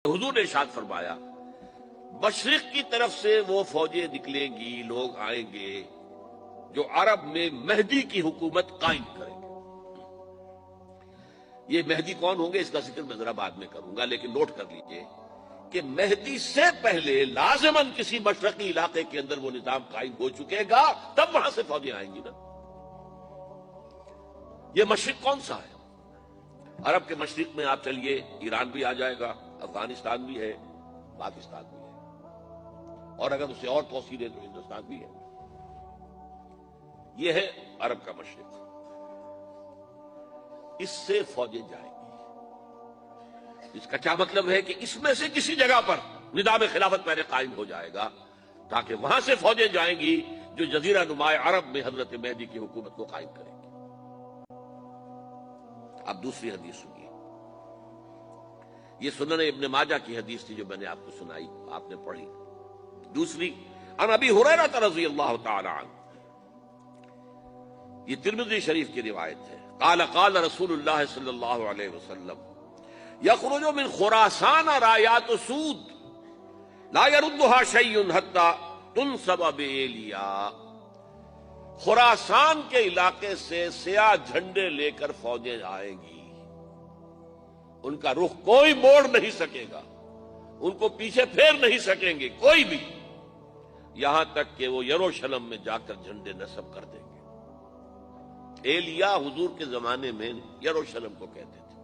حضور نے ارشاد فرمایا مشرق کی طرف سے وہ فوجیں نکلیں گی، لوگ آئیں گے جو عرب میں مہدی کی حکومت قائم کریں گے۔ یہ مہدی کون ہوں گے اس کا ذکر میں ذرا بعد میں کروں گا، لیکن نوٹ کر لیجئے کہ مہدی سے پہلے لازماً کسی مشرقی علاقے کے اندر وہ نظام قائم ہو چکے گا، تب وہاں سے فوجیں آئیں گی نا۔ یہ مشرق کون سا ہے؟ عرب کے مشرق میں آپ چلیے، ایران بھی آ جائے گا، افغانستان بھی ہے، پاکستان بھی ہے، اور اگر اسے اور توسیع دے تو ہندوستان بھی ہے۔ یہ ہے عرب کا مشرق، اس سے فوجیں جائیں گی۔ اس کا کیا مطلب ہے کہ اس میں سے کسی جگہ پر نظام خلافت پہلے قائم ہو جائے گا تاکہ وہاں سے فوجیں جائیں گی جو جزیرہ نما عرب میں حضرت مہدی کی حکومت کو قائم کریں گی۔ اب دوسری حدیث سنیے، یہ سنن ابن ماجہ کی حدیث تھی جو میں نے آپ کو سنائی، آپ نے پڑھی۔ دوسری عن ابی ہریرہ رضی اللہ تعالی عنہ، یہ ترمذی شریف کی روایت ہے، قال قال رسول اللہ صلی اللہ علیہ وسلم یخرج من خراسان رایات سود لا يردها شیء حتی تنصب بایلیا۔ خراسان کے علاقے سے سیاہ جھنڈے لے کر فوجیں آئیں گی، ان کا رخ کوئی موڑ نہیں سکے گا، ان کو پیچھے پھیر نہیں سکیں گے کوئی بھی، یہاں تک کہ وہ یروشلم میں جا کر جھنڈے نصب کر دیں گے۔ ایلیا حضور کے زمانے میں یروشلم کو کہتے تھے۔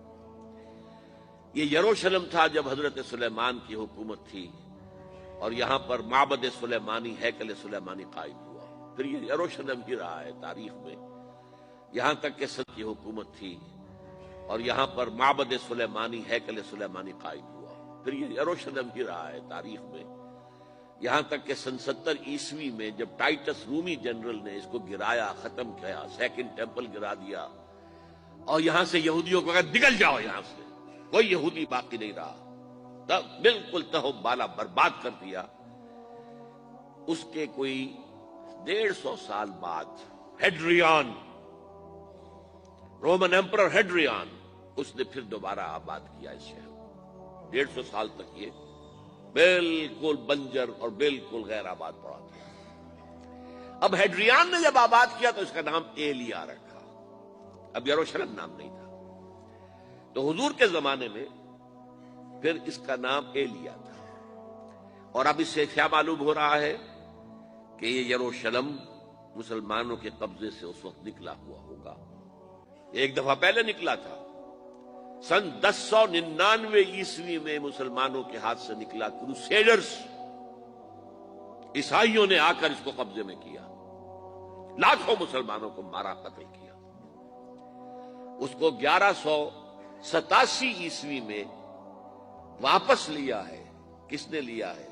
یہ یروشلم تھا جب حضرت سلیمان کی حکومت تھی اور یہاں پر معبد سلیمانی، ہیکل سلیمانی قائم ہوا، پھر یہ یروشلم ہی رہا ہے تاریخ میں، یہاں تک کہ سن کی حکومت تھی اور یہاں پر معبد سلیمانی، ہیکل سلیمانی قائم ہوا، پھر یہ یروشلم ہی رہا ہے تاریخ میں، یہاں تک کہ سن 70 عیسوی میں جب ٹائٹس رومی جنرل نے اس کو گرایا، ختم کیا، سیکنڈ ٹیمپل گرا دیا اور یہاں سے یہودیوں کو کہا نکل جاؤ، یہاں سے کوئی یہودی باقی نہیں رہا، تب بالکل تہو بالا برباد کر دیا۔ اس کے کوئی 150 سال بعد ہیڈریان، رومن ایمپرر ہیڈریان، اس نے پھر دوبارہ آباد کیا اس شہر کو۔ 150 سال تک یہ بالکل بنجر اور بالکل غیر آباد پڑا تھا۔ اب ہیڈریان نے جب آباد کیا تو اس کا نام ایلیا رکھا، اب یروشلم نام نہیں تھا۔ تو حضور کے زمانے میں پھر اس کا نام ایلیا تھا، اور اب اس سے کیا معلوم ہو رہا ہے کہ یہ یروشلم مسلمانوں کے قبضے سے اس وقت نکلا ہوا ہوگا، ایک دفعہ پہلے نکلا تھا، سن 1099 عیسوی میں مسلمانوں کے ہاتھ سے نکلا، کروسیڈرز، عیسائیوں نے آ کر اس کو قبضے میں کیا، لاکھوں مسلمانوں کو مارا، قتل کیا۔ اس کو 1187 عیسوی میں واپس لیا ہے۔ کس نے لیا ہے؟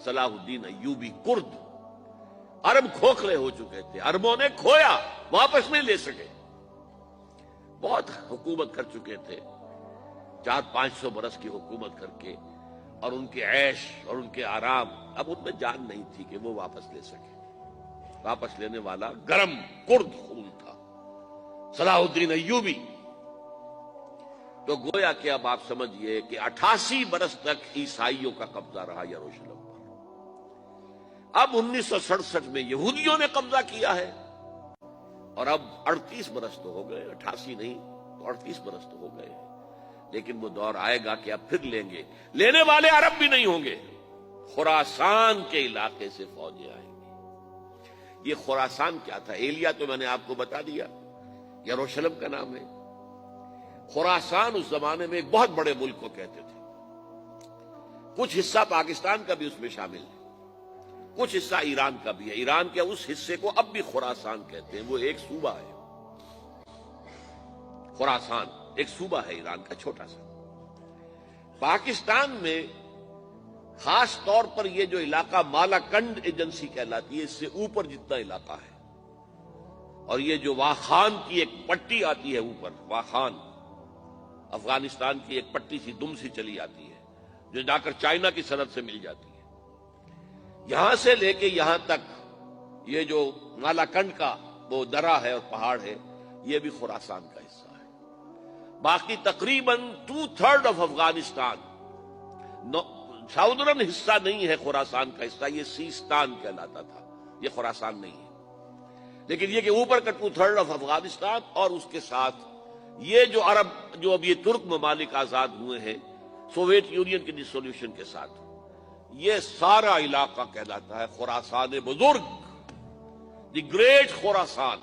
صلاح الدین ایوبی کرد۔ عرب کھوکھلے ہو چکے تھے، عربوں نے کھویا، واپس نہیں لے سکے، بہت حکومت کر چکے تھے، 400-500 برس کی حکومت کر کے، اور ان کے عیش اور ان کے آرام، اب ان میں جان نہیں تھی کہ وہ واپس لے سکے۔ واپس لینے والا گرم کرد خون تھا، صلاح الدین ایوبی۔ تو گویا کہ اب آپ سمجھئے کہ 88 برس تک عیسائیوں کا قبضہ رہا یروشلم پر۔ اب 1967 میں یہودیوں نے قبضہ کیا ہے، اور اب 38 برس تو ہو گئے، 88 نہیں تو 38 برس تو ہو گئے، لیکن وہ دور آئے گا کہ اب پھر لیں گے، لینے والے عرب بھی نہیں ہوں گے، خراسان کے علاقے سے فوجیں آئیں گی۔ یہ خراسان کیا تھا؟ ایلیا تو میں نے آپ کو بتا دیا، یروشلم کا نام ہے۔ خراسان اس زمانے میں ایک بہت بڑے ملک کو کہتے تھے، کچھ حصہ پاکستان کا بھی اس میں شامل ہے، کچھ حصہ ایران کا بھی ہے، ایران کے اس حصے کو اب بھی خراسان کہتے ہیں، وہ ایک صوبہ ہے، خراسان ایک صوبہ ہے ایران کا چھوٹا سا۔ پاکستان میں خاص طور پر یہ جو علاقہ مالاکنڈ ایجنسی کہلاتی ہے، اس سے اوپر جتنا علاقہ ہے، اور یہ جو واخان کی ایک پٹی آتی ہے اوپر، واخان افغانستان کی ایک پٹی سی دم سی چلی آتی ہے جو جا کر چائنا کی سرحد سے مل جاتی ہے، یہاں سے لے کے یہاں تک یہ جو مالاکنڈ کا وہ درہ ہے اور پہاڑ ہے، یہ بھی خراسان کا حصہ ہے۔ باقی تقریباً 2/3 آف افغانستان ساؤدرن حصہ نہیں ہے خراسان کا حصہ، یہ سیستان کہلاتا تھا، یہ خراسان نہیں ہے، لیکن یہ کہ اوپر کا 2/3 آف افغانستان اور اس کے ساتھ یہ جو عرب، جو اب یہ ترک ممالک آزاد ہوئے ہیں سوویت یونین کے ڈسولوشن کے ساتھ، یہ سارا علاقہ کہلاتا ہے خراسان بزرگ، دی گریٹ خراسان۔